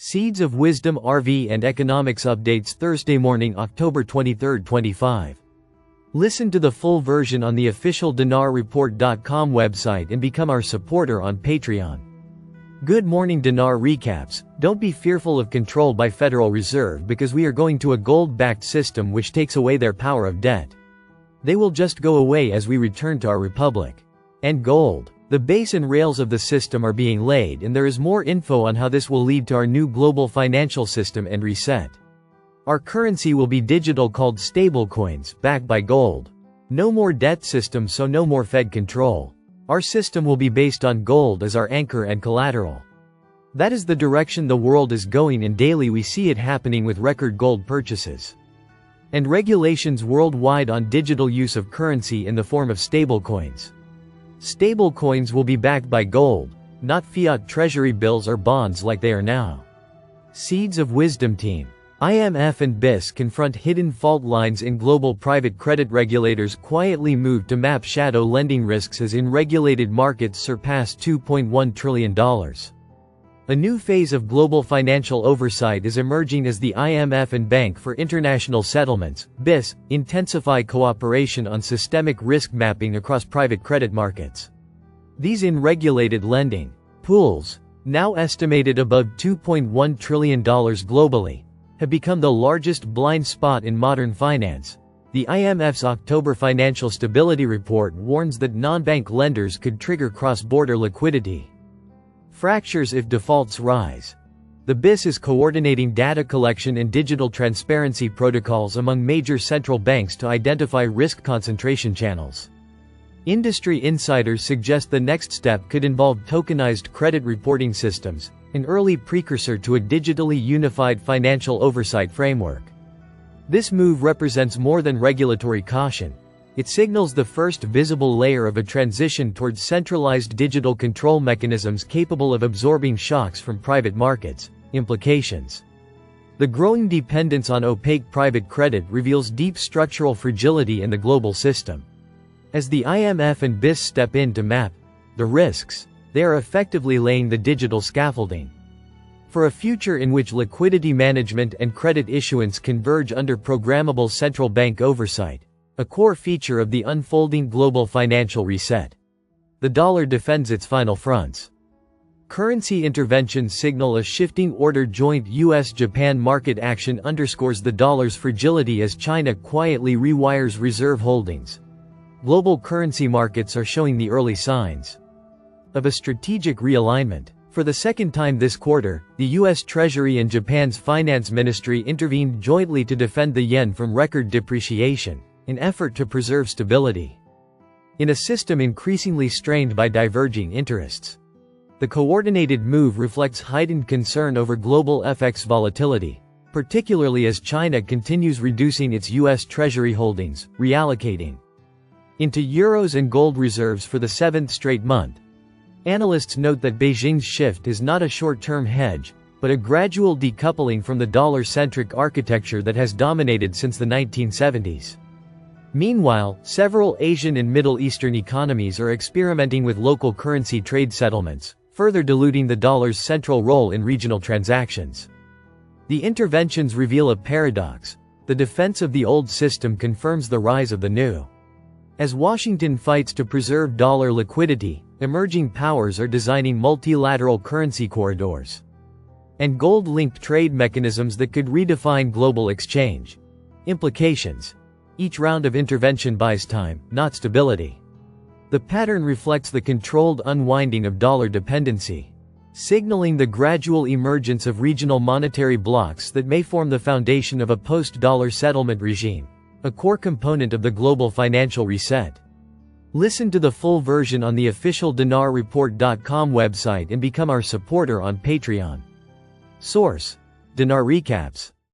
Seeds of Wisdom RV and Economics Updates Thursday morning, October 23, 25. Listen to the full version on the official dinarreport.com website and become our supporter on Patreon. Good morning Dinar Recaps. Don't be fearful of control by Federal Reserve because we are going to a gold-backed system which takes away their power of debt. They will just go away as we return to our republic. And gold. The base and rails of the system are being laid, and there is more info on how this will lead to our new global financial system and reset. Our currency will be digital, called stablecoins, backed by gold. No more debt system, so no more Fed control. Our system will be based on gold as our anchor and collateral. That is the direction the world is going, and daily we see it happening with record gold purchases. And regulations worldwide on digital use of currency in the form of stablecoins. Stablecoins will be backed by gold, not fiat treasury bills or bonds like they are now. Seeds of Wisdom Team. IMF and BIS confront hidden fault lines in global private credit. Regulators quietly move to map shadow lending risks as unregulated markets surpass $2.1 trillion. A new phase of global financial oversight is emerging as the IMF and Bank for International Settlements, BIS, intensify cooperation on systemic risk mapping across private credit markets. These unregulated lending pools, now estimated above $2.1 trillion globally, have become the largest blind spot in modern finance. The IMF's October Financial Stability Report warns that non-bank lenders could trigger cross-border liquidity fractures if defaults rise. The BIS is coordinating data collection and digital transparency protocols among major central banks to identify risk concentration channels. Industry insiders suggest the next step could involve tokenized credit reporting systems, an early precursor to a digitally unified financial oversight framework. This move represents more than regulatory caution. It signals the first visible layer of a transition towards centralized digital control mechanisms capable of absorbing shocks from private markets. Implications. The growing dependence on opaque private credit reveals deep structural fragility in the global system. As the IMF and BIS step in to map the risks, they are effectively laying the digital scaffolding for a future in which liquidity management and credit issuance converge under programmable central bank oversight, a core feature of the unfolding global financial reset. The dollar defends its final fronts. Currency interventions signal a shifting order. Joint US-Japan market action underscores the dollar's fragility as China quietly rewires reserve holdings. Global currency markets are showing the early signs of a strategic realignment. For the second time this quarter, the U.S. Treasury and Japan's Finance Ministry intervened jointly to defend the yen from record depreciation, an effort to preserve stability in a system increasingly strained by diverging interests. The coordinated move reflects heightened concern over global FX volatility, particularly as China continues reducing its U.S. Treasury holdings, reallocating into euros and gold reserves for the seventh straight month. Analysts note that Beijing's shift is not a short-term hedge, but a gradual decoupling from the dollar-centric architecture that has dominated since the 1970s. Meanwhile, several Asian and Middle Eastern economies are experimenting with local currency trade settlements, further diluting the dollar's central role in regional transactions. The interventions reveal a paradox. The defense of the old system confirms the rise of the new. As Washington fights to preserve dollar liquidity, emerging powers are designing multilateral currency corridors and gold-linked trade mechanisms that could redefine global exchange. Implications. Each round of intervention buys time, not stability. The pattern reflects the controlled unwinding of dollar dependency, signaling the gradual emergence of regional monetary blocs that may form the foundation of a post-dollar settlement regime, a core component of the global financial reset. Listen to the full version on the official dinarreport.com website and become our supporter on Patreon. Source: Dinar Recaps.